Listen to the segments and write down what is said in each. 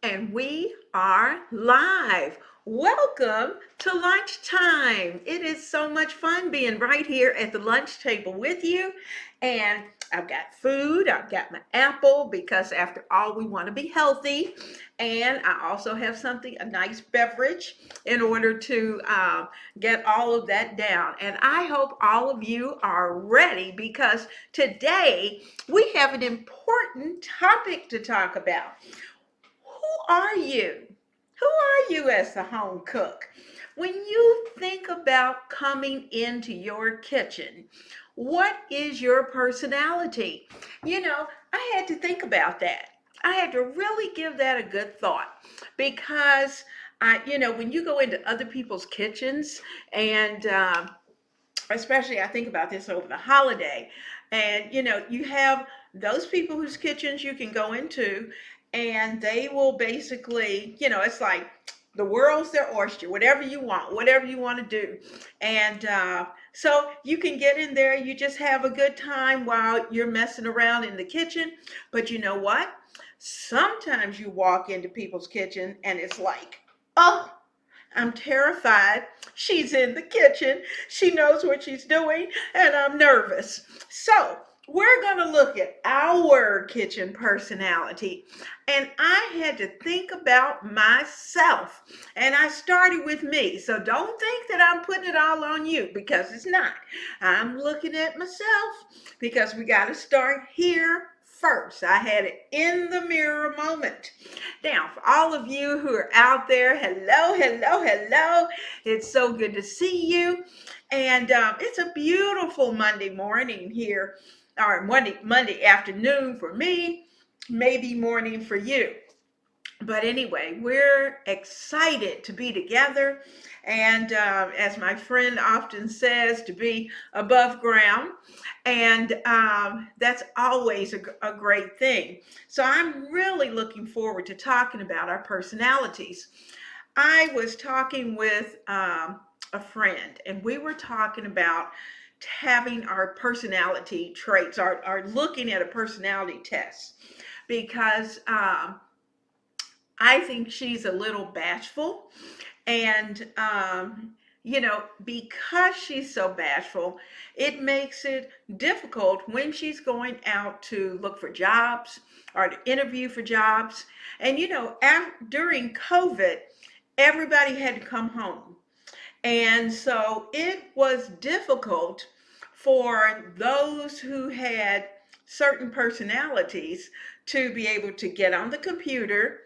And we are live. Welcome to lunchtime. It is so much fun being right here at the lunch table with you. And I've got food, I've got my apple because after all, we want to be healthy. And I also have something, a nice beverage in order to get all of that down. And I hope all of you are ready because today we have an important topic to talk about. Who are you? Who are you as the home cook? When you think about coming into your kitchen, what is your personality? I had to think about that. I had to really give that a good thought because when you go into other people's kitchens and especially I think about this over the holiday. And you have those people whose kitchens you can go into and they will basically, it's like the world's their oyster, whatever you want to do. And so you can get in there, you just have a good time while you're messing around in the kitchen. But you know what? Sometimes you walk into people's kitchen and it's like, oh, I'm terrified. She's in the kitchen. She knows what she's doing, and I'm nervous. So, we're going to look at our kitchen personality. And I had to think about myself. And I started with me. So, don't think that I'm putting it all on you because it's not. I'm looking at myself because we got to start here first. I had an in the mirror moment. Now, for all of you who are out there, hello, hello, hello. It's so good to see you. And it's a beautiful Monday morning here, or Monday afternoon for me, maybe morning for you. But anyway, we're excited to be together. And as my friend often says, to be above ground. And that's always a great thing. So I'm really looking forward to talking about our personalities. I was talking with a friend, and we were talking about having our personality traits, or looking at a personality test, because I think she's a little bashful. And, because she's so bashful, it makes it difficult when she's going out to look for jobs or to interview for jobs. And, during COVID, everybody had to come home. And so it was difficult for those who had certain personalities to be able to get on the computer.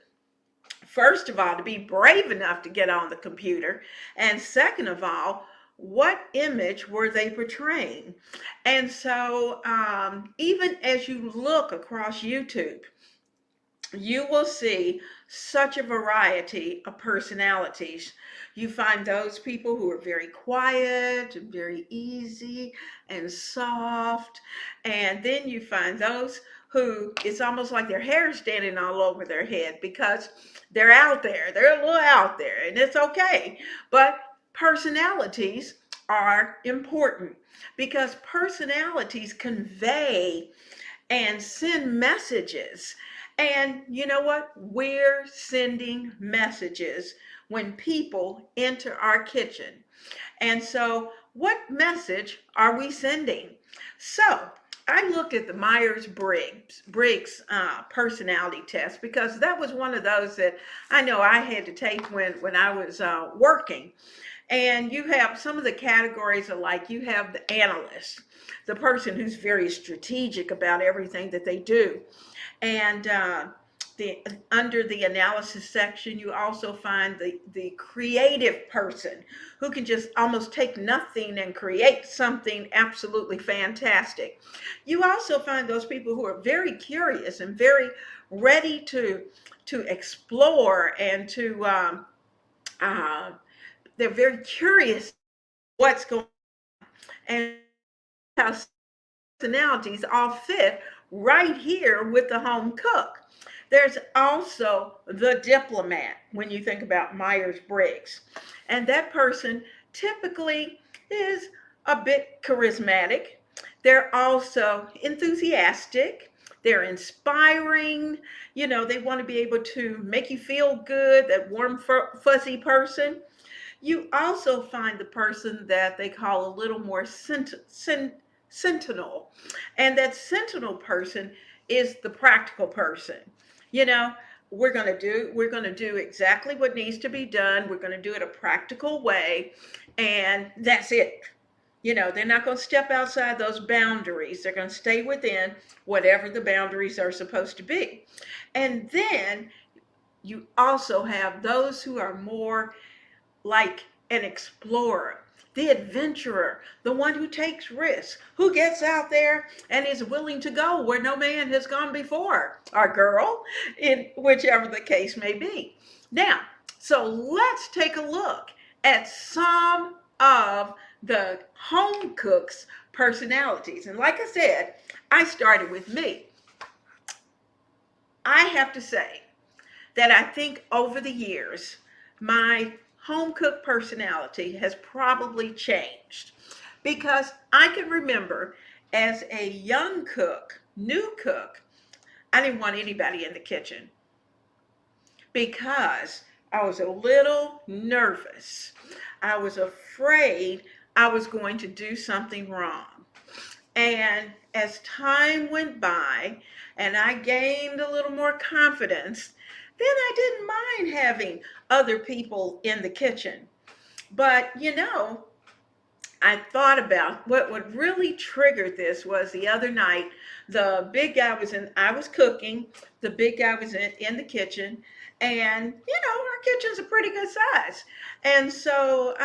First of all, to be brave enough to get on the computer. And second of all, what image were they portraying? And so even as you look across YouTube, you will see such a variety of personalities. You find those people who are very quiet and very easy and soft. And then you find those who it's almost like their hair is standing all over their head because they're out there. They're a little out there, and it's okay. But personalities are important because personalities convey and send messages. And you know what? We're sending messages when people enter our kitchen. And so, what message are we sending? So, I looked at the Myers-Briggs personality test because that was one of those that I know I had to take when I was working. And you have some of the categories are like you have the analyst, the person who's very strategic about everything that they do. And under the analysis section, you also find the creative person who can just almost take nothing and create something absolutely fantastic. You also find those people who are very curious and very ready to explore and to uh, they're very curious what's going on and how personalities all fit right here with the home cook. There's also the diplomat when you think about Myers-Briggs. And that person typically is a bit charismatic. They're also enthusiastic. they're inspiring. They want to be able to make you feel good, that warm, fuzzy person. You also find the person that they call a little more sentinel. And that sentinel person is the practical person. You know, we're going to do exactly what needs to be done. We're going to do it a practical way, and that's it. They're not going to step outside those boundaries. They're going to stay within whatever the boundaries are supposed to be. And then you also have those who are more like an explorer, the adventurer, the one who takes risks, who gets out there and is willing to go where no man has gone before, or girl, in whichever the case may be. Now, so let's take a look at some of the home cooks' personalities. And like I said, I started with me. I have to say that I think over the years, my home cook personality has probably changed, because I can remember as a young cook, new cook, I didn't want anybody in the kitchen because I was a little nervous. I was afraid I was going to do something wrong. And as time went by and I gained a little more confidence, then I didn't mind having other people in the kitchen. But I thought about what really triggered this was the other night. The big guy I was cooking, the big guy was in the kitchen, and our kitchen's a pretty good size. And so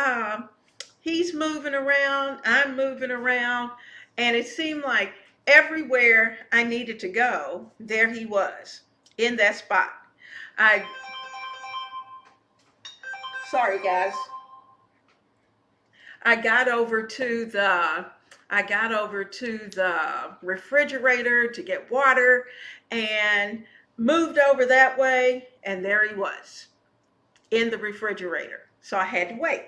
he's moving around, I'm moving around, and it seemed like everywhere I needed to go, there he was in that spot. Sorry guys. I got over to the refrigerator to get water and moved over that way, and there he was in the refrigerator. So I had to wait.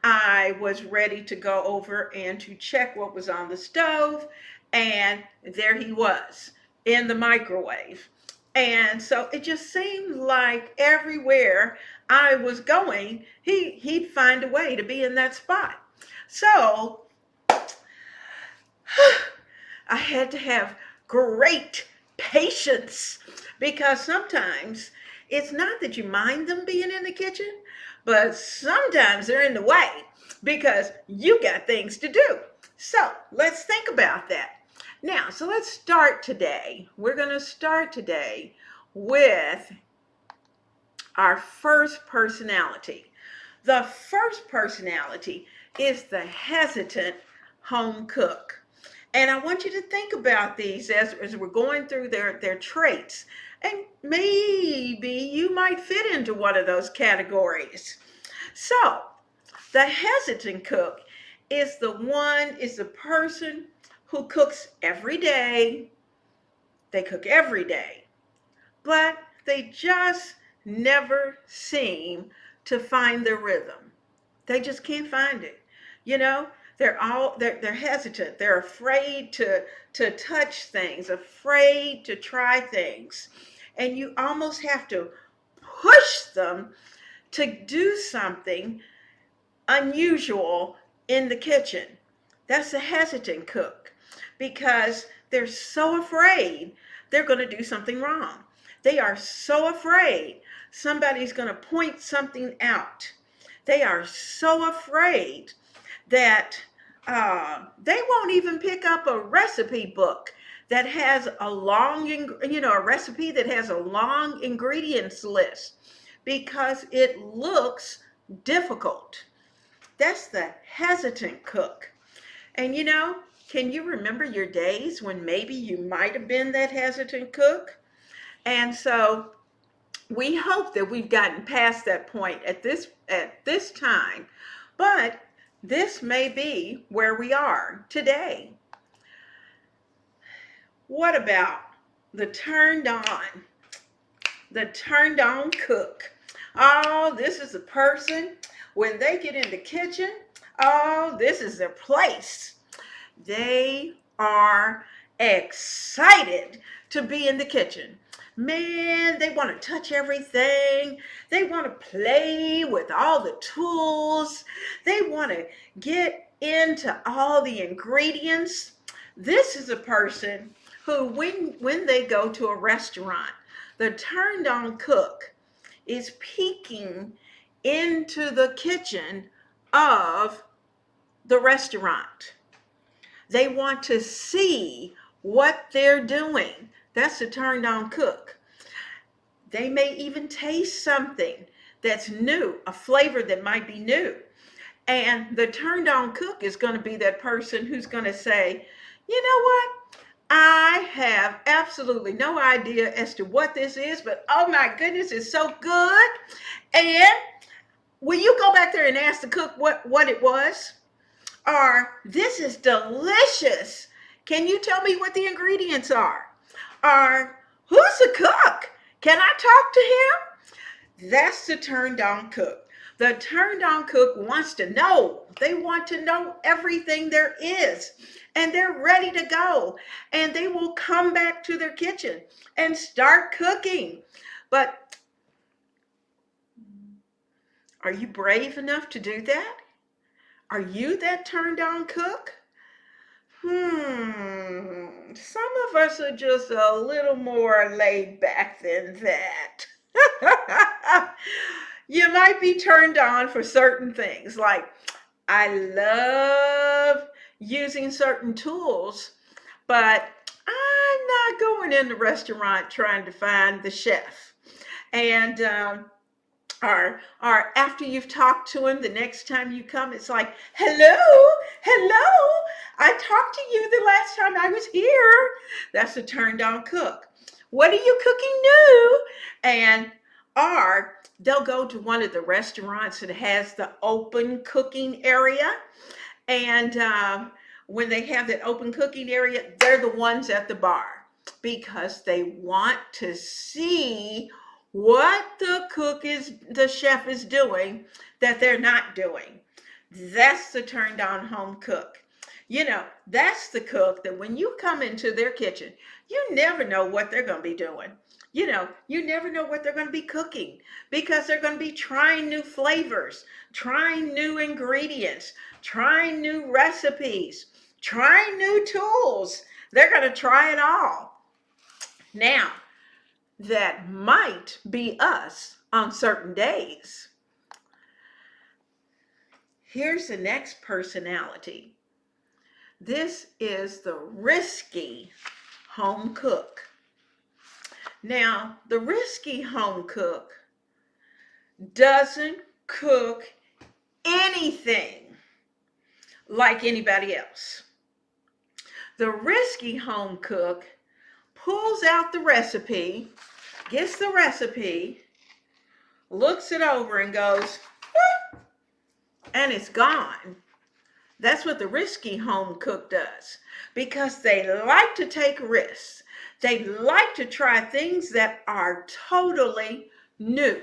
I was ready to go over and to check what was on the stove, and there he was in the microwave. And so it just seemed like everywhere I was going, he'd find a way to be in that spot. So I had to have great patience, because sometimes it's not that you mind them being in the kitchen, but sometimes they're in the way because you got things to do. So let's think about that. Now, so let's start today. We're going to start today with our first personality. The first personality is the hesitant home cook. And I want you to think about these as we're going through their traits. And maybe you might fit into one of those categories. So, the hesitant cook is the person who cooks every day. They cook every day, but they just never seem to find their rhythm. They just can't find it. They're hesitant. They're afraid to touch things, afraid to try things. And you almost have to push them to do something unusual in the kitchen. That's a hesitant cook, because they're so afraid they're going to do something wrong. They are so afraid somebody's going to point something out. They are so afraid that they won't even pick up a recipe book that has a recipe that has a long ingredients list, because it looks difficult. That's the hesitant cook. And can you remember your days when maybe you might have been that hesitant cook? And so we hope that we've gotten past that point at this time, but this may be where we are today. What about the turned on cook? Oh, this is a person, when they get in the kitchen, oh, this is their place. They are excited to be in the kitchen. Man, they want to touch everything. They want to play with all the tools. They want to get into all the ingredients. This is a person who, when they go to a restaurant, the turned on cook is peeking into the kitchen of the restaurant. They want to see what they're doing. That's the turned on cook. They may even taste something that's new, a flavor that might be new. And the turned on cook is going to be that person who's going to say, you know what? I have absolutely no idea as to what this is, but oh my goodness, it's so good. And will you go back there and ask the cook what it was? Or this is delicious. Can you tell me what the ingredients are? Or who's the cook? Can I talk to him? That's the turned on cook. The turned on cook wants to know. They want to know everything there is. And they're ready to go. And they will come back to their kitchen and start cooking. But are you brave enough to do that? Are you that turned on cook? Some of us are just a little more laid back than that. You might be turned on for certain things, like I love using certain tools, but I'm not going in the restaurant trying to find the chef. And or after you've talked to him, the next time you come, it's like, hello, I talked to you the last time I was here. That's a turned on cook. What are you cooking new? And or they'll go to one of the restaurants that has the open cooking area. And when they have that open cooking area, they're the ones at the bar because they want to see what the chef is doing that they're not doing. That's the turned on home cook. You know, that's the cook that when you come into their kitchen, you never know what they're going to be doing. You know, you never know what they're going to be cooking because they're going to be trying new flavors, trying new ingredients, trying new recipes, trying new tools. They're going to try it all. Now, that might be us on certain days. Here's the next personality. This is the risky home cook. Now, the risky home cook doesn't cook anything like anybody else. The risky home cook pulls out the recipe, gets the recipe, looks it over and goes, whoop, and it's gone. That's what the risky home cook does because they like to take risks. They like to try things that are totally new.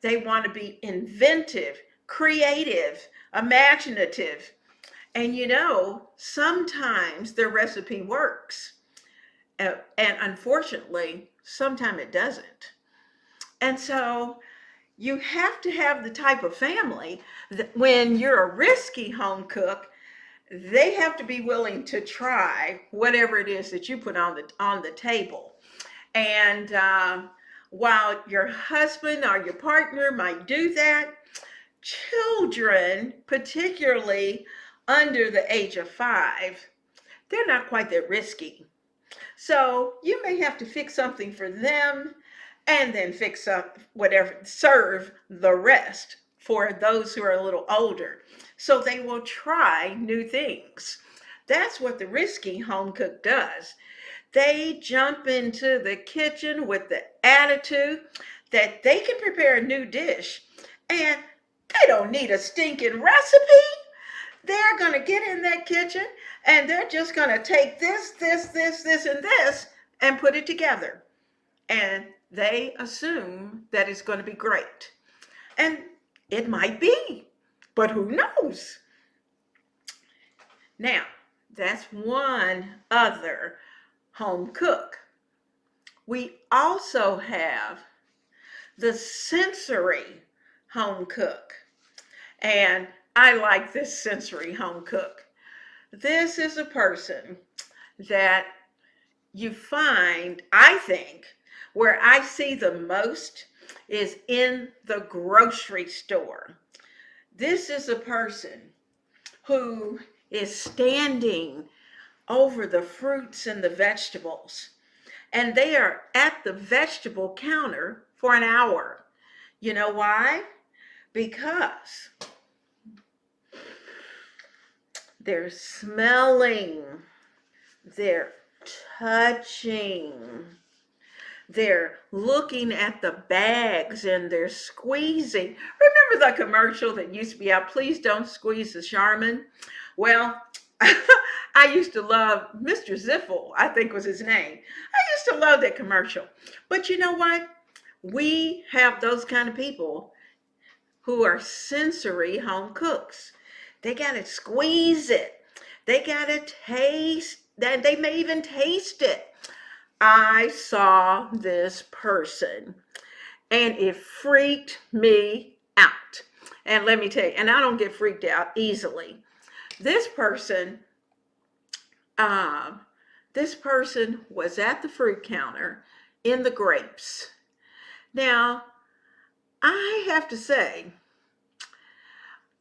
They want to be inventive, creative, imaginative. And you know, sometimes their recipe works. And unfortunately, sometimes it doesn't. And so you have to have the type of family that when you're a risky home cook, they have to be willing to try whatever it is that you put on the table. And while your husband or your partner might do that, children, particularly under the age of 5, they're not quite that risky. So you may have to fix something for them and then fix up whatever, serve the rest for those who are a little older. So they will try new things. That's what the risky home cook does. They jump into the kitchen with the attitude that they can prepare a new dish and they don't need a stinking recipe. They're going to get in that kitchen and they're just going to take this, and this and put it together. And they assume that it's going to be great. And it might be, but who knows? Now, that's one other home cook. we also have the sensory home cook. And I like this sensory home cook. This is a person that you find, I think, where I see the most is in the grocery store. This is a person who is standing over the fruits and the vegetables, and they are at the vegetable counter for an hour. You know why? Because they're smelling, they're touching, they're looking at the bags, and they're squeezing. Remember the commercial that used to be out, please don't squeeze the Charmin? Well, I used to love Mr. Ziffel, I think was his name. I used to love that commercial. But you know what? We have those kind of people who are sensory home cooks. They got to squeeze it. They got to taste that. They may even taste it. I saw this person and it freaked me out. And let me tell you, and I don't get freaked out easily. This person was at the fruit counter in the grapes. Now, I have to say,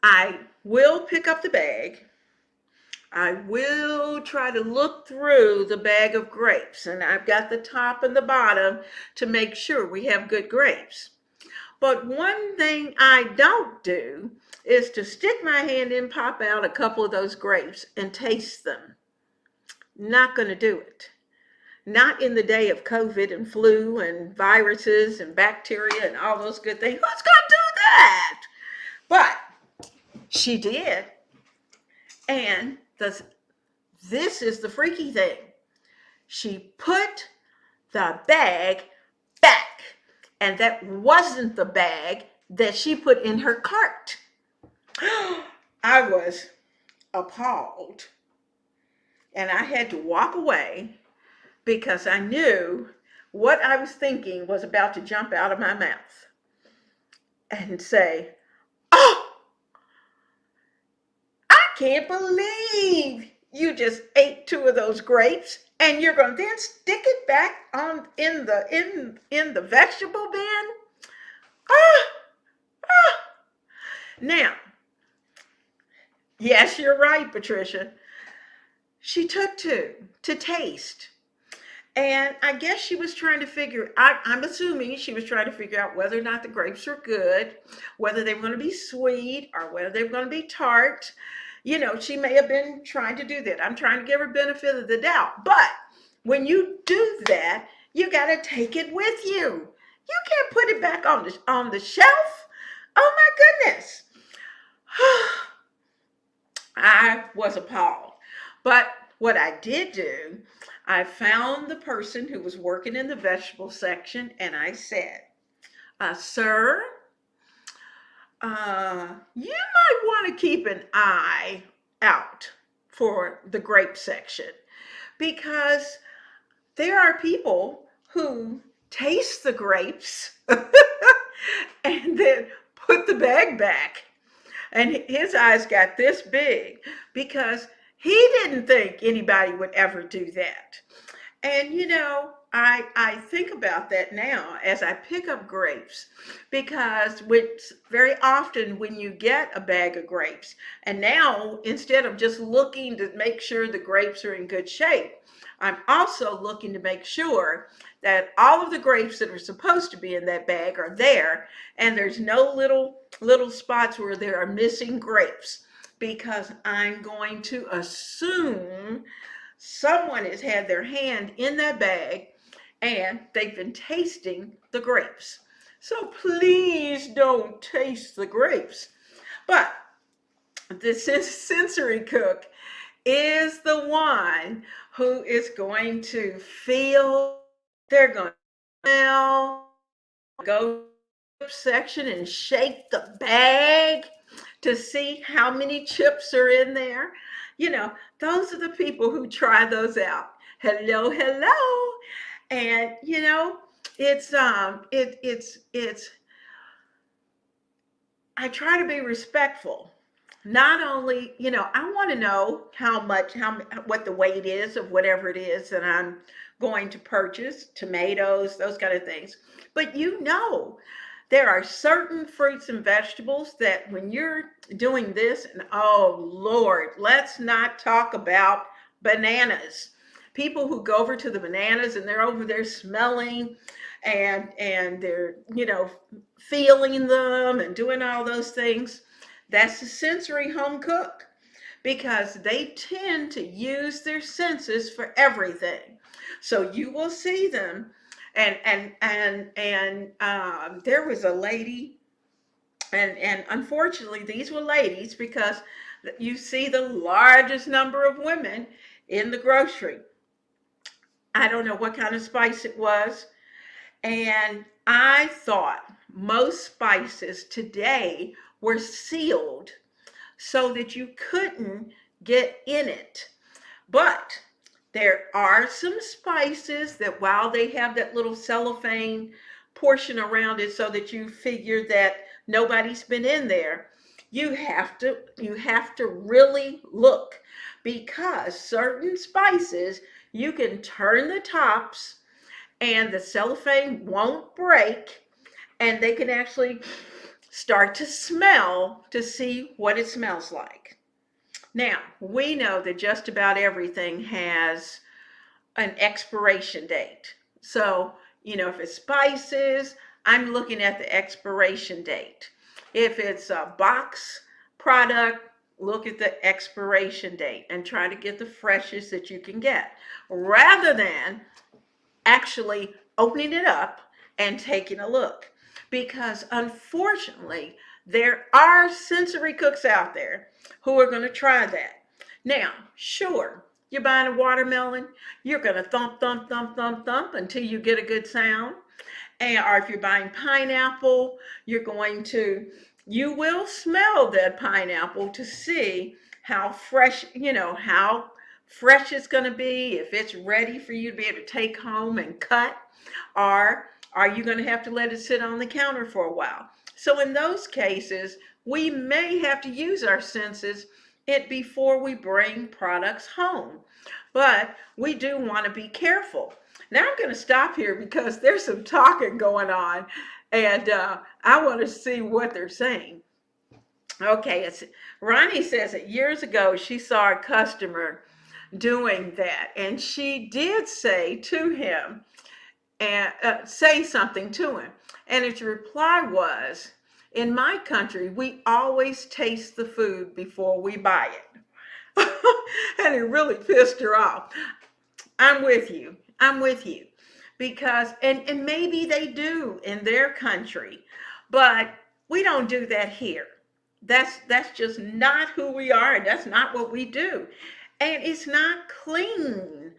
I will pick up the bag. I will try to look through the bag of grapes, and I've got the top and the bottom to make sure we have good grapes. But one thing I don't do is to stick my hand in, pop out a couple of those grapes and taste them. Not going to do it. Not in the day of COVID and flu and viruses and bacteria and all those good things. Who's going to do that? But she did. And this is the freaky thing. She put the bag back. And that wasn't the bag that she put in her cart. I was appalled. And I had to walk away because I knew what I was thinking was about to jump out of my mouth and say, oh, I can't believe you just ate 2 of those grapes and you're going to then stick it back on in the vegetable bin. Now, yes, you're right, Patricia. She took 2 to taste. And I guess she was trying to I'm assuming she was trying to figure out whether or not the grapes were good, whether they were going to be sweet or whether they were going to be tart. You know, she may have been trying to do that. I'm trying to give her benefit of the doubt. But when you do that, you got to take it with you. You can't put it back on the shelf. Oh my goodness. I was appalled. But what I did do, I found the person who was working in the vegetable section and I said, sir, you might want to keep an eye out for the grape section because there are people who taste the grapes and then put the bag back. And his eyes got this big because he didn't think anybody would ever do that. And you know, I think about that now as I pick up grapes because very often when you get a bag of grapes, and now instead of just looking to make sure the grapes are in good shape, I'm also looking to make sure that all of the grapes that are supposed to be in that bag are there and there's no little spots where there are missing grapes, because I'm going to assume someone has had their hand in that bag and they've been tasting the grapes. So please don't taste the grapes. But this sensory cook is the one who is going to feel, they're going to smell, go section and shake the bag to see how many chips are in there. You know, those are the people who try those out. Hello, hello. And it's I try to be respectful. Not only, I want to know what the weight is of whatever it is that I'm going to purchase, tomatoes, those kind of things. But there are certain fruits and vegetables that when you're doing this, and oh Lord, let's not talk about bananas. People who go over to the bananas and they're over there smelling and they're, feeling them and doing all those things. That's a sensory home cook because they tend to use their senses for everything. So you will see them, and there was a lady, and unfortunately these were ladies because you see the largest number of women in the grocery. I don't know what kind of spice it was, and I thought most spices today were sealed so that you couldn't get in it. But there are some spices that while they have that little cellophane portion around it so that you figure that nobody's been in there, you have to really look because certain spices you can turn the tops and the cellophane won't break and they can actually start to smell to see what it smells like. Now, we know that just about everything has an expiration date. So, if it's spices, I'm looking at the expiration date. If it's a box product, look at the expiration date and try to get the freshest that you can get rather than actually opening it up and taking a look. Because unfortunately, there are sensory cooks out there who are going to try that. Now, sure, you're buying a watermelon, you're going to thump, thump, thump, thump, thump until you get a good sound. Or if you're buying pineapple, you will smell that pineapple to see how fresh it's going to be, if it's ready for you to be able to take home and cut, or are you going to have to let it sit on the counter for a while? So in those cases, we may have to use our senses before we bring products home. But we do want to be careful. Now I'm going to stop here because there's some talking going on, and I want to see what they're saying. Okay, Ronnie says that years ago she saw a customer doing that, and she did say to him, and say something to him, and his reply was, in my country, we always taste the food before we buy it. And it really pissed her off. I'm with you. Because, and maybe they do in their country, but we don't do that here. That's just not who we are, and that's not what we do. And it's not clean,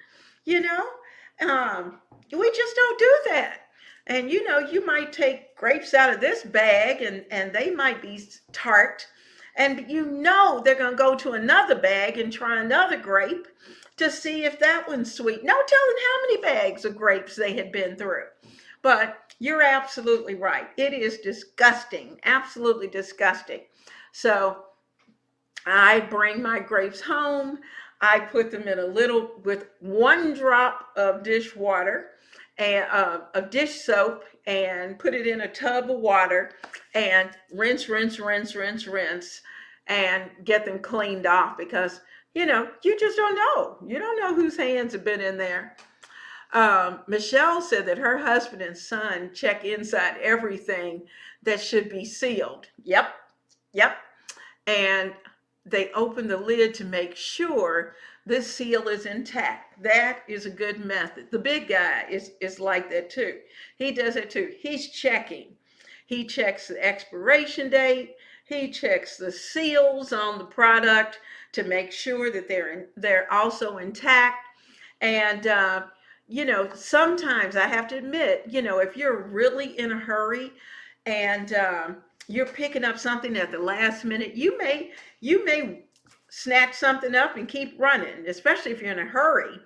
you know? We just don't do that. And you might take grapes out of this bag and they might be tart. And they're going to go to another bag and try another grape to see if that one's sweet. No telling how many bags of grapes they had been through. But you're absolutely right. It is disgusting, absolutely disgusting. So I bring my grapes home. I put them with 1 drop of dishwater and of dish soap and put it in a tub of water and rinse, and get them cleaned off because, you just don't know. You don't know whose hands have been in there. Michelle said that her husband and son check inside everything that should be sealed. Yep. And they open the lid to make sure this seal is intact. That is a good method. The big guy is like that too. He does it too. He's checking. He checks the expiration date. He checks the seals on the product to make sure that they're also intact. And sometimes I have to admit, if you're really in a hurry and you're picking up something at the last minute, you may snatch something up and keep running, especially if you're in a hurry.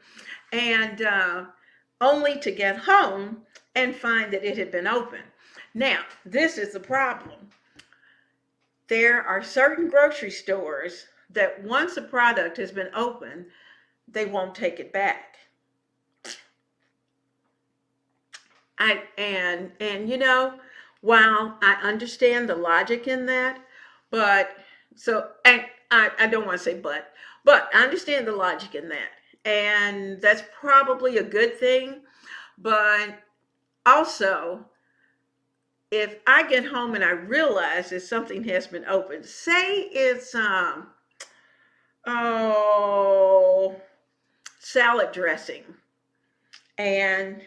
And only to get home and find that it had been open. Now, this is the problem. There are certain grocery stores that once a product has been opened, they won't take it back. And while I understand the logic in that, but so and I don't want to say but I understand the logic in that. And that's probably a good thing. But also, if I get home and I realize that something has been opened, say it's oh salad dressing, and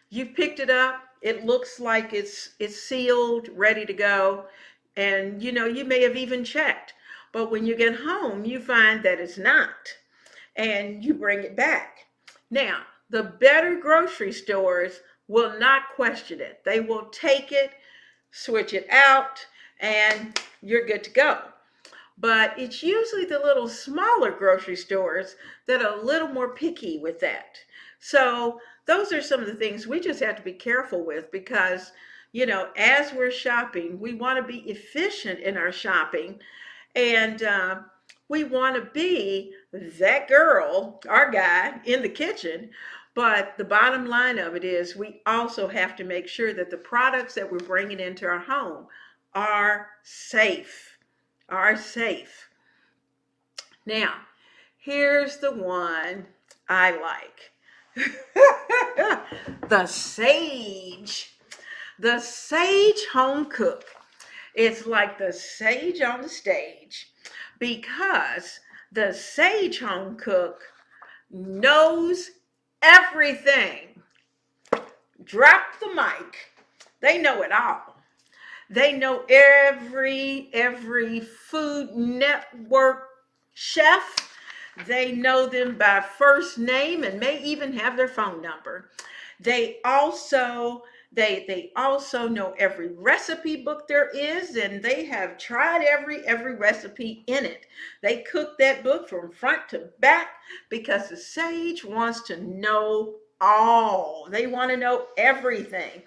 you picked it up, it looks like it's sealed, ready to go, and you may have even checked. But when you get home, you find that it's not, and you bring it back. Now, the better grocery stores will not question it. They will take it, switch it out, and you're good to go. But it's usually the little smaller grocery stores that are a little more picky with that. So those are some of the things we just have to be careful with, because as we're shopping, we want to be efficient in our shopping, and we want to be that girl, our guy in the kitchen. But the bottom line of it is, we also have to make sure that the products that we're bringing into our home are safe, are safe. Now, here's the one I like. The sage. The sage home cook. It's like the sage on the stage, because the sage home cook knows everything. Drop the mic. They know it all. They know every Food Network chef. They know them by first name and may even have their phone number. They also know every recipe book there is, and they have tried every recipe in it. They cook that book from front to back, because the sage wants to know all. They want to know everything.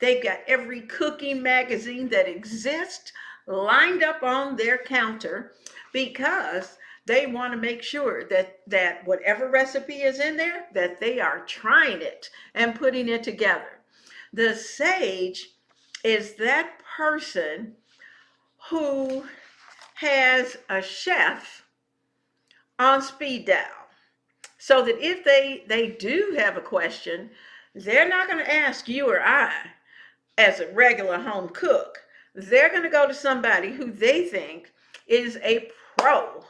They've got every cooking magazine that exists lined up on their counter, because they want to make sure that whatever recipe is in there, that they are trying it and putting it together. The sage is that person who has a chef on speed dial, so that if they do have a question, they're not going to ask you or I as a regular home cook. They're going to go to somebody who they think is a pro,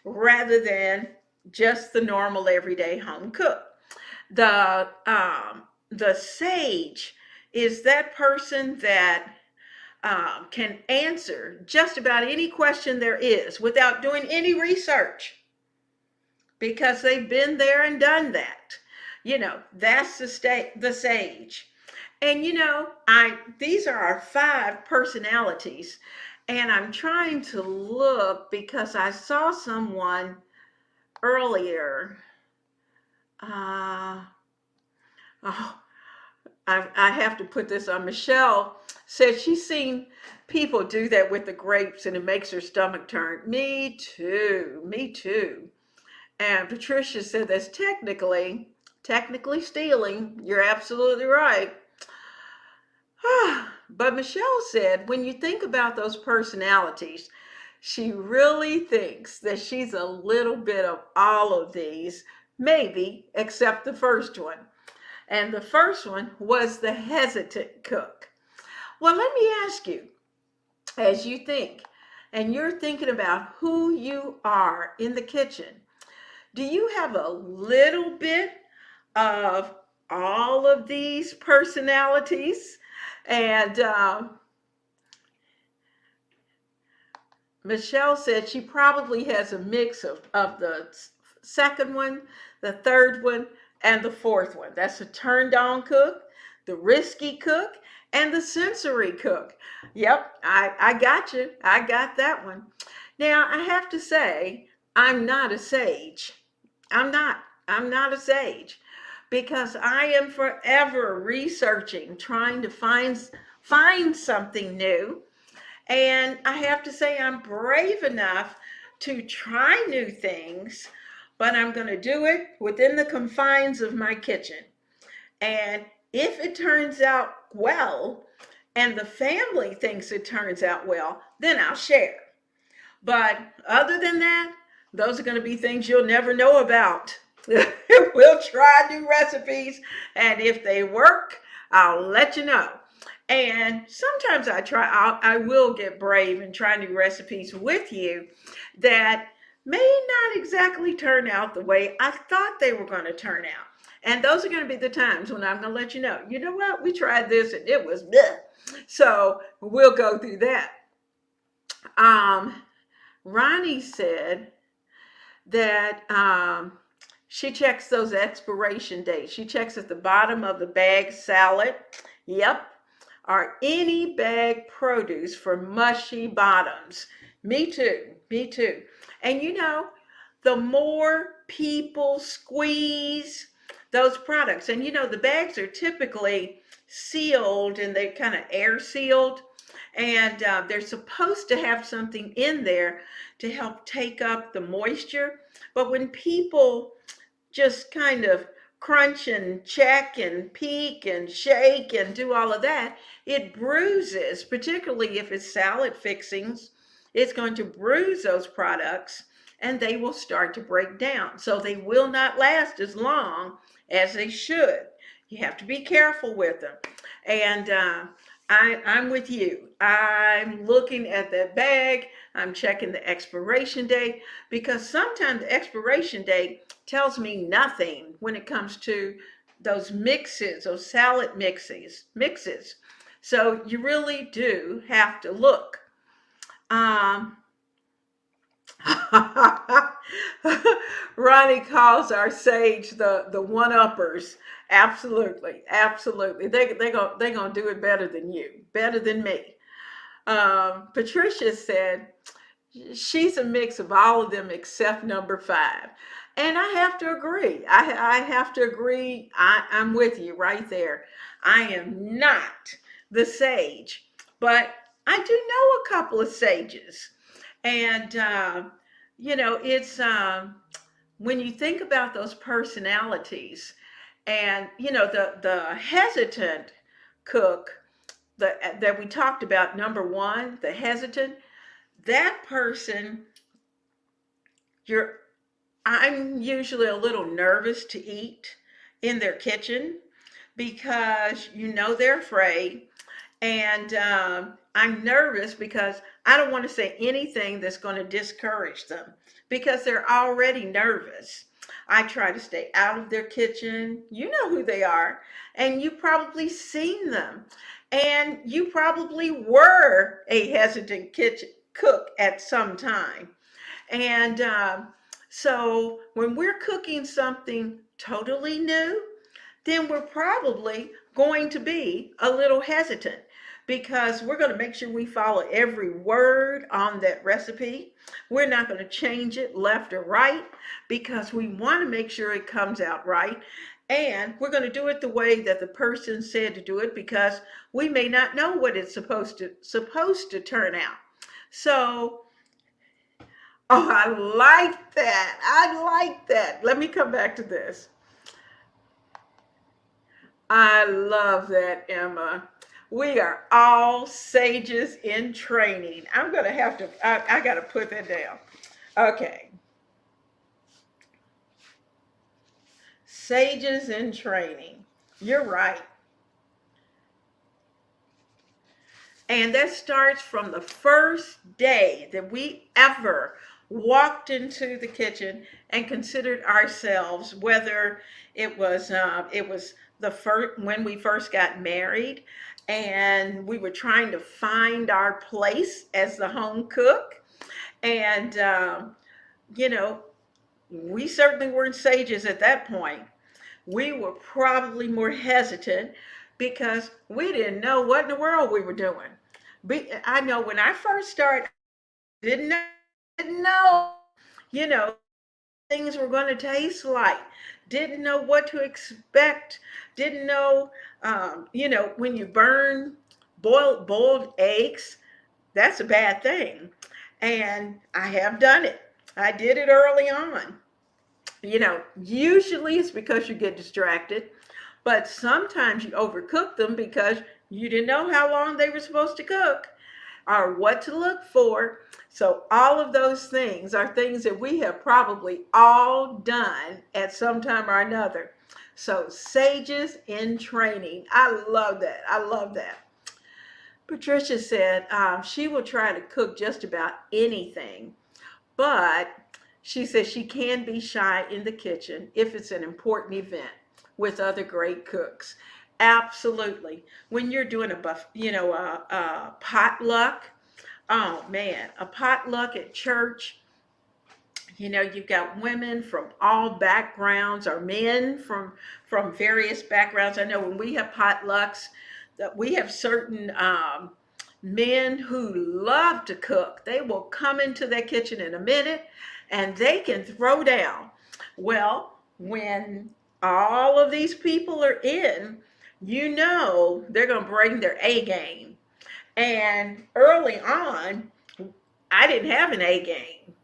rather than just the normal everyday home cook. The sage is that person that can answer just about any question there is without doing any research, because they've been there and done that. That's the sage. And these are our 5 personalities. And I'm trying to look, because I saw someone earlier. Oh, I have to put this on. Michelle said she's seen people do that with the grapes and it makes her stomach turn. Me too. Me too. And Patricia said that's technically stealing. You're absolutely right. But Michelle said, when you think about those personalities, she really thinks that she's a little bit of all of these, maybe except the first one. And the first one was the hesitant cook. Well, let me ask you, as you think, and you're thinking about who you are in the kitchen, do you have a little bit of all of these personalities? And Michelle said she probably has a mix of the second one, the third one, and the fourth one. That's the turned on cook, the risky cook, and the sensory cook. Yep, I got you. I got that one. Now, I have to say, I'm not a sage. I'm not a sage. because I am forever researching, trying to find something new. And I have to say, I'm brave enough to try new things, but I'm going to do it within the confines of my kitchen. And if it turns out well, and the family thinks it turns out well, then I'll share. But other than that, those are going to be things you'll never know about. We'll try new recipes, and if they work, I'll let you know. And sometimes I will get brave and try new recipes with you that may not exactly turn out the way I thought they were going to turn out. And those are going to be the times when I'm going to let you know what, we tried this and it was bleh. So we'll go through that. Ronnie said that she checks those expiration dates. She checks at the bottom of the bag salad. Yep. Or any bag produce for mushy bottoms. Me too. Me too. And the more people squeeze those products, and the bags are typically sealed and they're kind of air sealed. And they're supposed to have something in there to help take up the moisture. But when people just kind of crunch and check and peek and shake and do all of that, it bruises, particularly if it's salad fixings. It's going to bruise those products and they will start to break down. So they will not last as long as they should. You have to be careful with them. And I'm with you. I'm looking at that bag. I'm checking the expiration date, because sometimes the expiration date tells me nothing when it comes to those mixes, those salad mixes. So you really do have to look. Ronnie calls our sage the one-uppers. Absolutely, absolutely. They gonna do it better than you, better than me. Patricia said she's a mix of all of them except number 5. And I have to agree. I have to agree. I'm with you right there. I am not the sage, but I do know a couple of sages. And, it's when you think about those personalities and, the hesitant cook that we talked about, number 1, the hesitant, that person, I'm usually a little nervous to eat in their kitchen because they're afraid. And I'm nervous because I don't want to say anything that's going to discourage them because they're already nervous. I try to stay out of their kitchen. You know who they are, and you've probably seen them. And you probably were a hesitant kitchen cook at some time. And so when we're cooking something totally new, then we're probably going to be a little hesitant because we're going to make sure we follow every word on that recipe. We're not going to change it left or right because we want to make sure it comes out right. And we're going to do it the way that the person said to do it because we may not know what it's supposed to turn out. So, I like that. I like that. Let me come back to this. I love that, Emma. We are all sages in training. I'm going to have to, I got to put that down. Okay. Sages in training. You're right. And that starts from the first day that we ever walked into the kitchen and considered ourselves, whether it was the first when we first got married and we were trying to find our place as the home cook. And we certainly weren't sages at that point. We were probably more hesitant because we didn't know what in the world we were doing. I know when I first started, didn't know, things were going to taste like. didn't know what to expect, didn't know, when you burn boiled eggs, that's a bad thing. And I have done it. I did it early on. Usually it's because you get distracted, but sometimes you overcook them because you didn't know how long they were supposed to cook or what to look for. So all of those things are things that we have probably all done at some time or another. So sages in training. I love that. I love that. Patricia said she will try to cook just about anything, but she says she can be shy in the kitchen if it's an important event with other great cooks. Absolutely. When you're doing a potluck, oh man, a potluck at church, you've got women from all backgrounds or men from various backgrounds. I know when we have potlucks, that we have certain men who love to cook. They will come into their kitchen in a minute and they can throw down. Well, when all of these people are in, they're going to bring their A game. And early on, I didn't have an A game.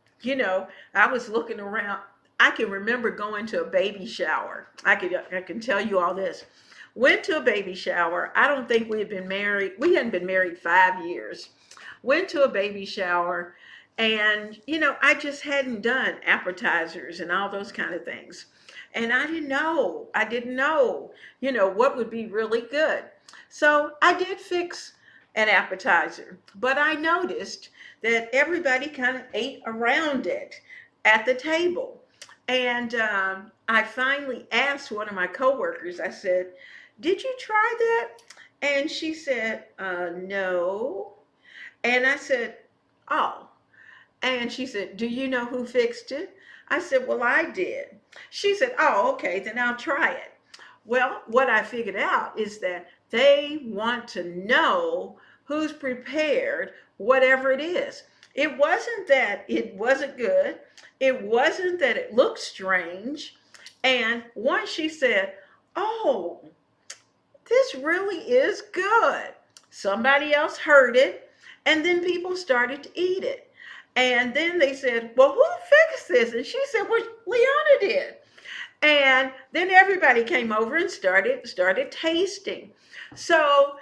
I was looking around. I can remember going to a baby shower. I can tell you all this. Went to a baby shower. I don't think we had been married. We hadn't been married 5 years. Went to a baby shower, and I just hadn't done appetizers and all those kind of things. And I didn't know. What would be really good. So I did fix an appetizer, but I noticed that everybody kind of ate around it at the table. And I finally asked one of my coworkers, I said, "Did you try that?" And she said, "No." And I said, "Oh." And she said, "Do you know who fixed it?" I said, "Well, I did." She said, "Oh, okay, then I'll try it." Well, what I figured out is that they want to know who's prepared whatever it is. It wasn't that it wasn't good. It wasn't that it looked strange. And once she said, "Oh, this really is good," somebody else heard it, and then people started to eat it. And then they said, "Well, who fixed this?" And she said, "Well, Leona did." And then everybody came over and started tasting. So,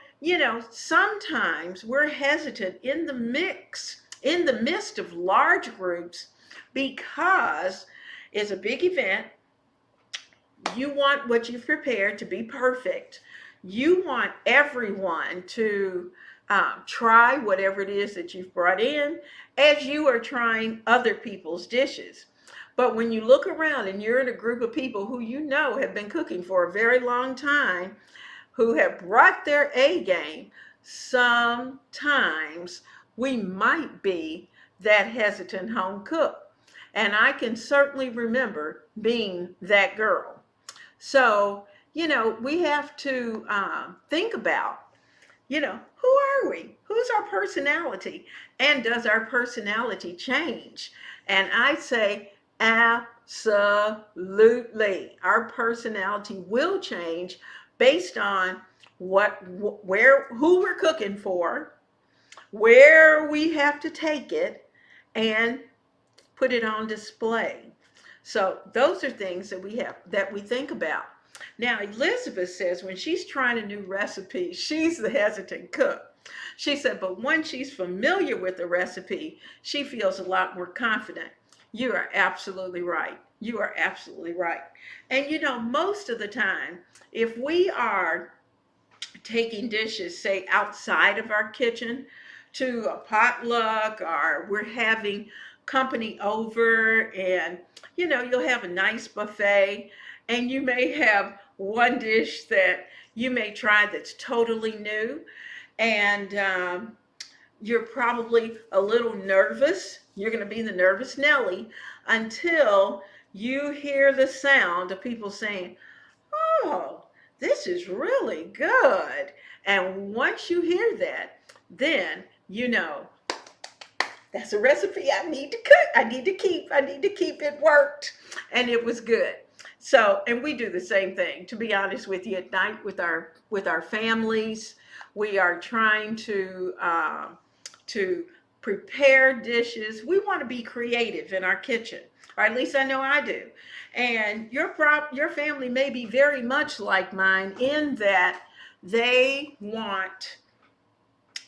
sometimes we're hesitant in the midst of large groups, because it's a big event. You want what you've prepared to be perfect. You want everyone to try whatever it is that you've brought in as you are trying other people's dishes. But when you look around and you're in a group of people who have been cooking for a very long time, who have brought their A game, sometimes we might be that hesitant home cook. And I can certainly remember being that girl. So, we have to think about, who are we? Who's our personality? And does our personality change? And I say, absolutely. Our personality will change based on who we're cooking for, where we have to take it, and put it on display. So those are things that we think about. Now, Elizabeth says when she's trying a new recipe, she's the hesitant cook. She said, but once she's familiar with the recipe, she feels a lot more confident. You are absolutely right. You are absolutely right. And most of the time, if we are taking dishes, say, outside of our kitchen to a potluck, or we're having company over, and you'll have a nice buffet, and you may have one dish that you may try that's totally new, and you're probably a little nervous. You're going to be the nervous Nelly until you hear the sound of people saying, "Oh, this is really good." And once you hear that, then that's a recipe I need to cook. I need to keep. It worked, and it was good. So, and we do the same thing, to be honest with you, at night with our families. We are trying to prepare dishes. We want to be creative in our kitchen, or at least I know I do. And your family may be very much like mine in that they want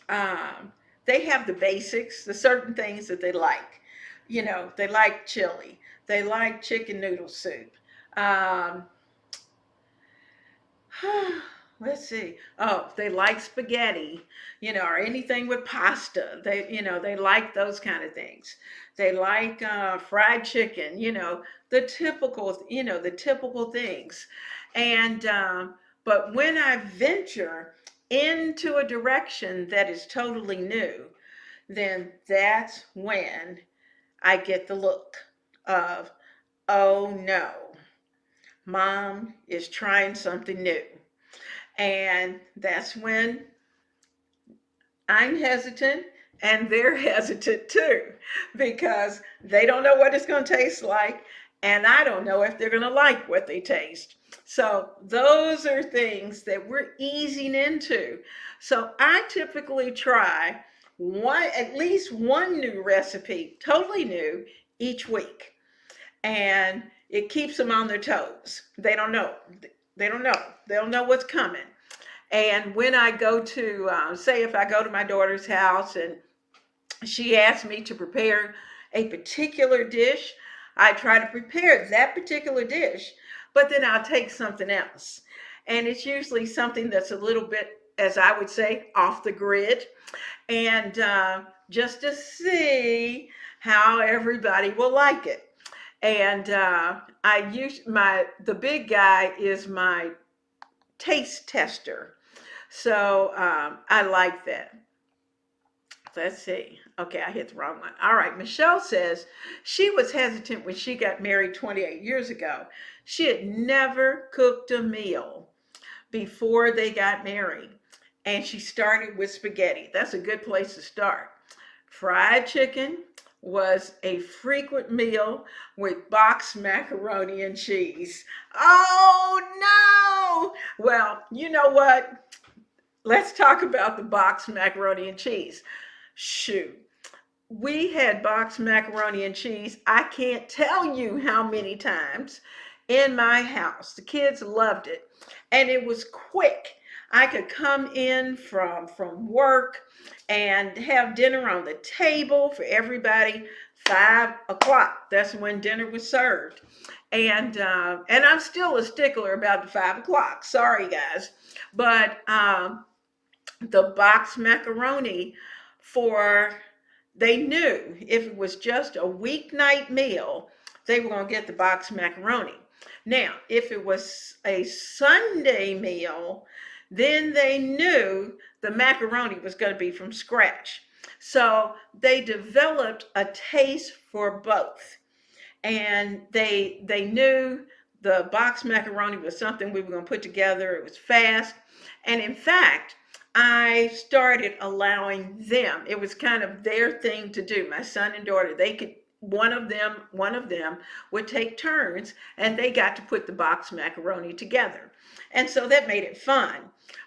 um, they have the basics, the certain things that they like. You know, they like chili, they like chicken noodle soup. Um, let's see. Oh, they like spaghetti, you know, or anything with pasta. They like those kind of things. They like fried chicken, the typical things. And but when I venture into a direction that is totally new, then that's when I get the look of, oh no, mom is trying something new. And that's when I'm hesitant and they're hesitant too, because they don't know what it's going to taste like. And I don't know if they're going to like what they taste. So those are things that we're easing into. So I typically try at least one new recipe, totally new, each week. And it keeps them on their toes. They don't know. They don't know. They don't know what's coming. And when I go to, say, if I go to my daughter's house and she asks me to prepare a particular dish, I try to prepare that particular dish, but then I'll take something else. And it's usually something that's a little bit, as I would say, off the grid. And just to see how everybody will like it. And the big guy is my taste tester. So I like that. Let's see. Okay, I hit the wrong one. All right, Michelle says she was hesitant when she got married 28 years ago. She had never cooked a meal before they got married. And she started with spaghetti. That's a good place to start. Fried chicken was a frequent meal with boxed macaroni and cheese. Oh no! Well, you know what? Let's talk about the boxed macaroni and cheese. Shoot. We had boxed macaroni and cheese, I can't tell you how many times in my house. The kids loved it. And it was quick. I could come in from work and have dinner on the table for everybody. 5 o'clock. That's when dinner was served. And I'm still a stickler about the 5 o'clock. Sorry, guys. But the boxed macaroni they knew if it was just a weeknight meal, they were going to get the boxed macaroni. Now, if it was a Sunday meal, then they knew the macaroni was going to be from scratch. So they developed a taste for both. And they knew the boxed macaroni was something we were going to put together. It was fast. And in fact, I started allowing them. It was kind of their thing to do. My son and daughter, one of them would take turns and they got to put the boxed macaroni together. And so that made it fun.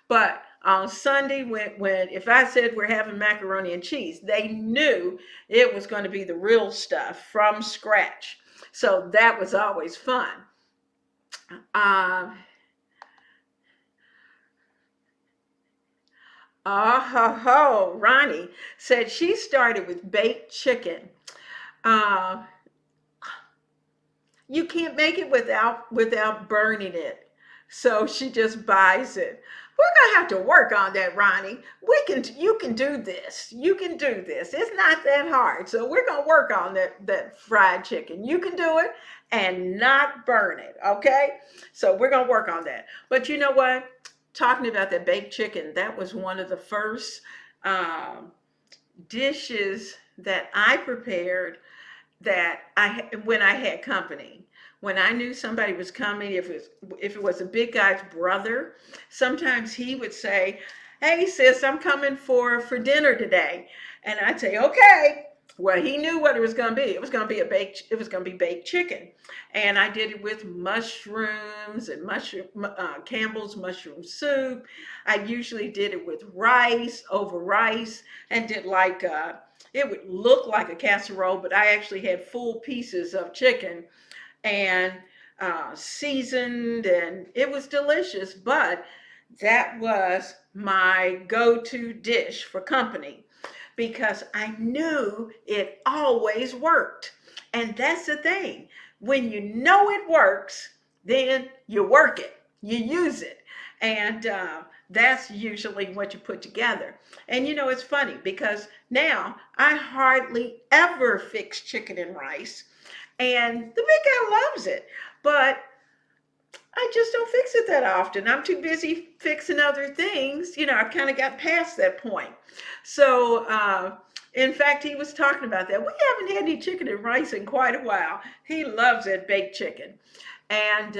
But on Sunday, if I said we're having macaroni and cheese, they knew it was going to be the real stuff from scratch. So that was always fun. Ronnie said she started with baked chicken. You can't make it without burning it. So she just buys it. We're gonna have to work on that, Ronnie. You can do this. You can do this. It's not that hard. So we're gonna work on that fried chicken. You can do it and not burn it. Okay. So we're gonna work on that. But you know what? Talking about that baked chicken, that was one of the first dishes that I prepared when I had company. When I knew somebody was coming, if it was a big guy's brother, sometimes he would say, "Hey sis, I'm coming for dinner today." And I'd say, "Okay." Well, he knew what it was going to be. It was going to be baked chicken, and I did it with mushrooms and Campbell's mushroom soup. I usually did it with rice over rice, and did like it would look like a casserole, but I actually had full pieces of chicken and seasoned, and it was delicious. But that was my go-to dish for company because I knew it always worked. And that's the thing. When you know it works, then you work it, you use it. And that's usually what you put together. And it's funny because now I hardly ever fix chicken and rice. And the big guy loves it. But I just don't fix it that often. I'm too busy fixing other things. I kind of got past that point. So, in fact, he was talking about that. We haven't had any chicken and rice in quite a while. He loves that baked chicken. And,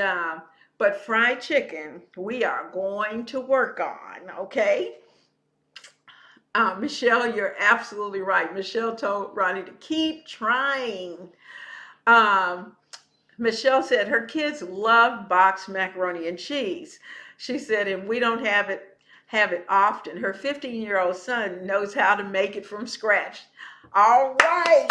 but fried chicken, we are going to work on, okay? Michelle, you're absolutely right. Michelle told Ronnie to keep trying. Michelle said her kids love boxed macaroni and cheese. She said, and we don't have it often. Her 15-year-old son knows how to make it from scratch. All right.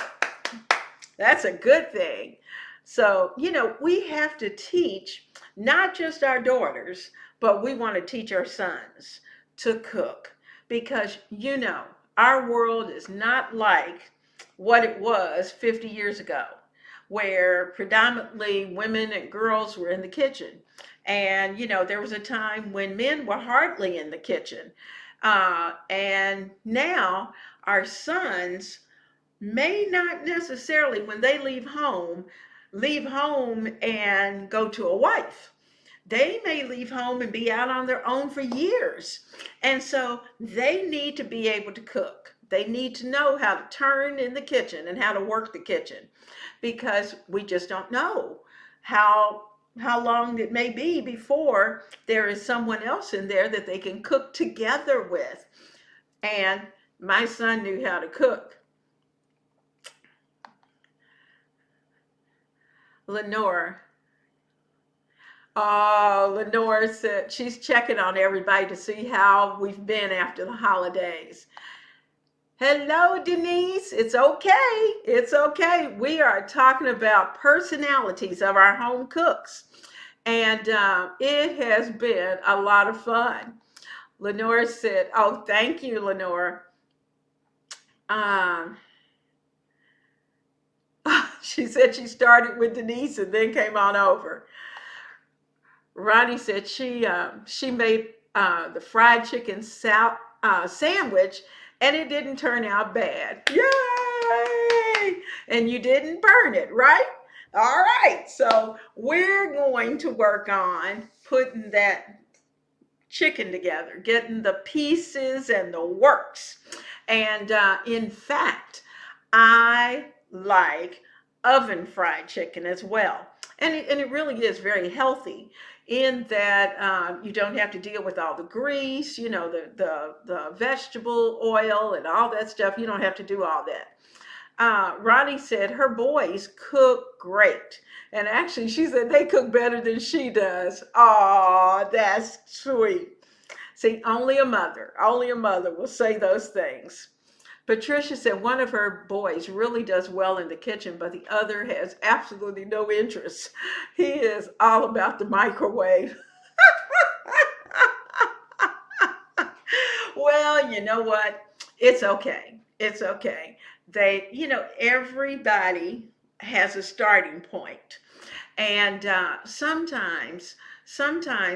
That's a good thing. So, we have to teach not just our daughters, but we want to teach our sons to cook because, our world is not like what it was 50 years ago, where predominantly women and girls were in the kitchen. And, there was a time when men were hardly in the kitchen. And now our sons may not necessarily, when they leave home and go to a wife. They may leave home and be out on their own for years. And so they need to be able to cook. They need to know how to turn in the kitchen and how to work the kitchen, because we just don't know how long it may be before there is someone else in there that they can cook together with. And my son knew how to cook. Lenore. Oh, Lenore said she's checking on everybody to see how we've been after the holidays. Hello, Denise. It's okay. It's okay. We are talking about personalities of our home cooks. And it has been a lot of fun. Lenore said, oh, thank you, Lenore. She said she started with Denise and then came on over. Ronnie said she made the fried chicken sandwich, and it didn't turn out bad. Yay! And you didn't burn it, right? All right. So we're going to work on putting that chicken together, getting the pieces and the works. And in fact, I like oven fried chicken as well. And it really is very healthy in that you don't have to deal with all the grease, the vegetable oil and all that stuff. You don't have to do all that. Ronnie said her boys cook great. And actually, she said they cook better than she does. Oh, that's sweet. See, only a mother will say those things. Patricia said one of her boys really does well in the kitchen, but the other has absolutely no interest. He is all about the microwave. Well, you know what? It's okay. It's okay. Everybody has a starting point. And sometimes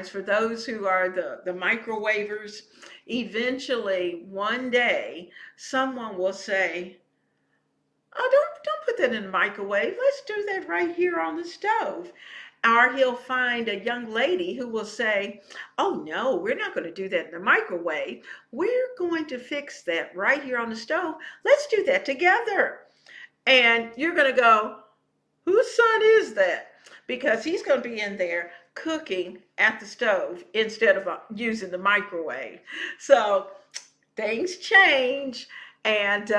for those who are the microwavers, eventually one day someone will say, oh, don't put that in the microwave. Let's do that right here on the stove. Or he'll find a young lady who will say, oh no, we're not going to do that in the microwave. We're going to fix that right here on the stove. Let's do that together. And you're going to go, whose son is that? Because he's going to be in there cooking at the stove instead of using the microwave. So things change. And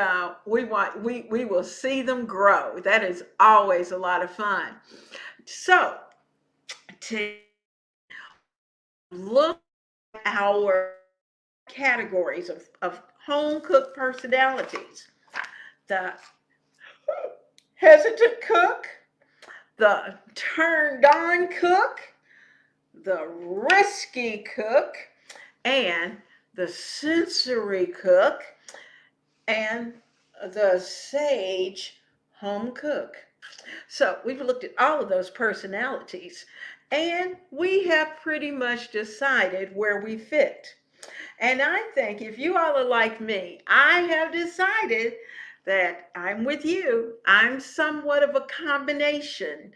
we will see them grow. That is always a lot of fun. So to look at our categories of home cook personalities: the hesitant cook, the turned on cook, the risky cook, and the sensory cook, and the sage home cook. So we've looked at all of those personalities, and we have pretty much decided where we fit. And I think if you all are like me, I have decided that I'm with you. I'm somewhat of a combination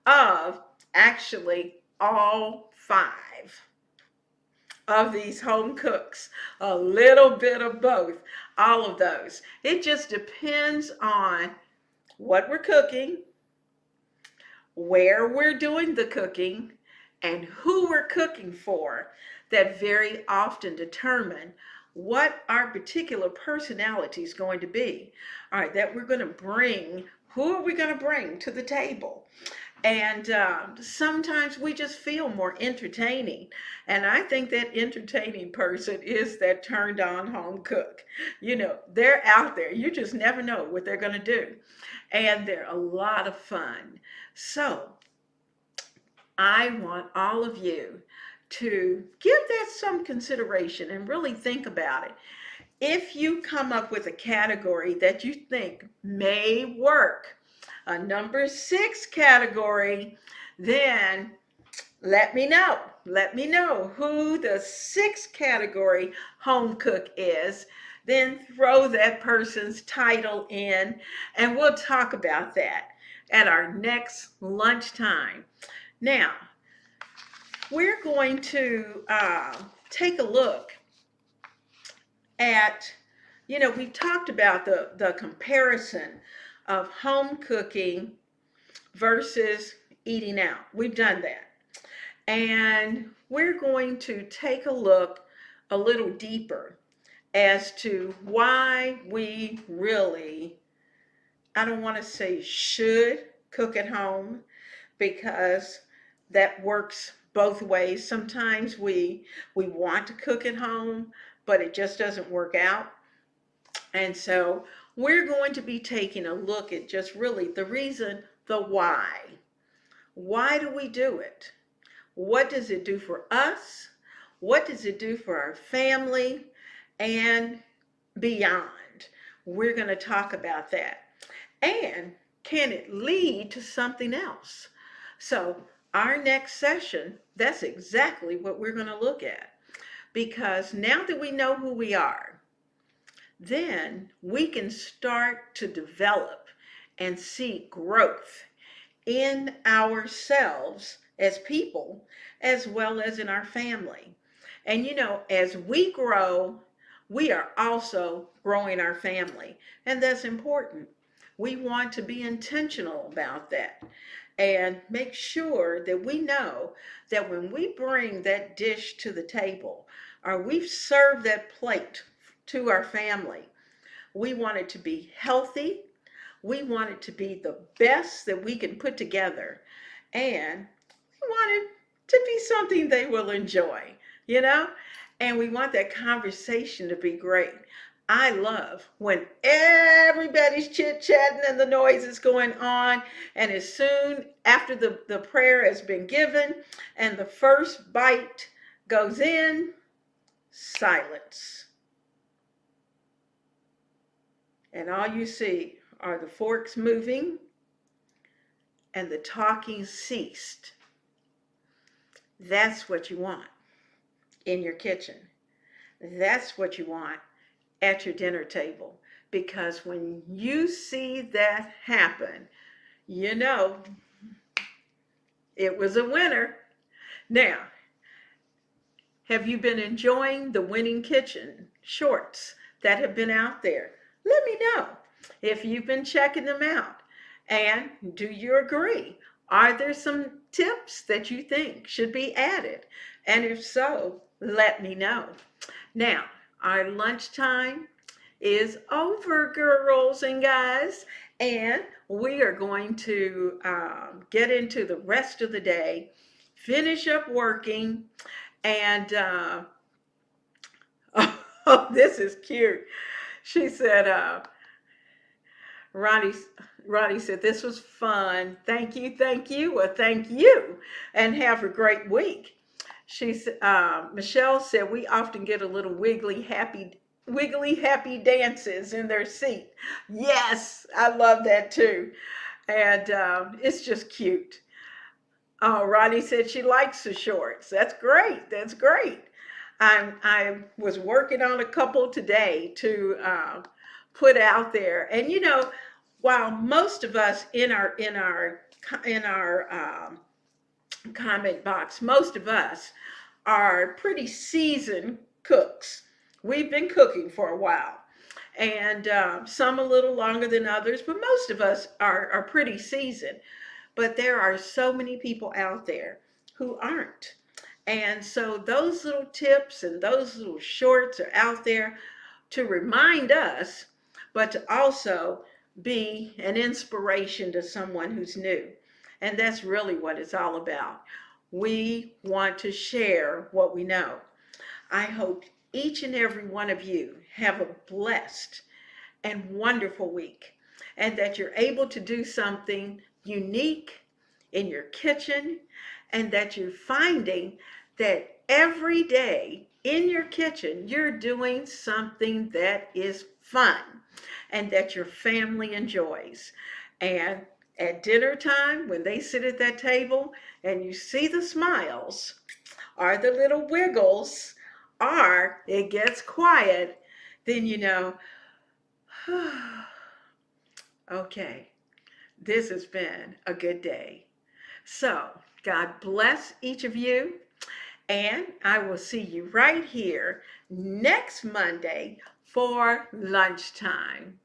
of actually all five of these home cooks, a little bit of both, all of those. It just depends on what we're cooking, where we're doing the cooking, and who we're cooking for, that very often determine what our particular personality is going to be. All right, that we're going to bring, who are we going to bring to the table? And sometimes we just feel more entertaining. And I think that entertaining person is that turned on home cook. You know, they're out there. You just never know what they're going to do. And they're a lot of fun. So I want all of you to give that some consideration and really think about it. If you come up with a category that you think may work, a number 6 category, then let me know. Let me know who the 6th category home cook is. Then throw that person's title in, and we'll talk about that at our next lunchtime. Now, we're going to take a look at, we've talked about the comparison of home cooking versus eating out. We've done that. And we're going to take a look a little deeper as to why we really, I don't want to say should cook at home, because that works both ways. Sometimes we want to cook at home, but it just doesn't work out. And so we're going to be taking a look at just really the reason, the why. Why do we do it? What does it do for us? What does it do for our family and beyond? We're going to talk about that. And can it lead to something else? So our next session, that's exactly what we're going to look at. Because now that we know who we are, then we can start to develop and see growth in ourselves as people, as well as in our family. And as we grow, we are also growing our family. And that's important. We want to be intentional about that and make sure that we know that when we bring that dish to the table, or we've served that plate to our family, we want it to be healthy. We want it to be the best that we can put together. And we want it to be something they will enjoy, And we want that conversation to be great. I love when everybody's chit-chatting and the noise is going on, and as soon after the prayer has been given and the first bite goes in, silence. And all you see are the forks moving and the talking ceased. That's what you want in your kitchen. That's what you want at your dinner table. Because when you see that happen, it was a winner. Now, have you been enjoying the Winning Kitchen shorts that have been out there? Let me know if you've been checking them out. And do you agree? Are there some tips that you think should be added? And if so, let me know. Now, our lunchtime is over, girls and guys. And we are going to get into the rest of the day, finish up working, and oh, this is cute. She said, Ronnie, Ronnie said, this was fun. Thank you, thank you. Well, thank you, and have a great week. Michelle said, we often get a little wiggly, happy dances in their seat. Yes, I love that too. And it's just cute. Oh, Ronnie said she likes the shorts. That's great. That's great. I was working on a couple today to put out there, and while most of us in our comment box, most of us are pretty seasoned cooks. We've been cooking for a while, and some a little longer than others, but most of us are pretty seasoned. But there are so many people out there who aren't. And so those little tips and those little shorts are out there to remind us, but to also be an inspiration to someone who's new. And that's really what it's all about. We want to share what we know. I hope each and every one of you have a blessed and wonderful week, and that you're able to do something unique in your kitchen, and that you're finding that every day in your kitchen you're doing something that is fun and that your family enjoys. And at dinner time, when they sit at that table and you see the smiles or the little wiggles or it gets quiet, then okay, this has been a good day. So, God bless each of you, and I will see you right here next Monday for lunchtime.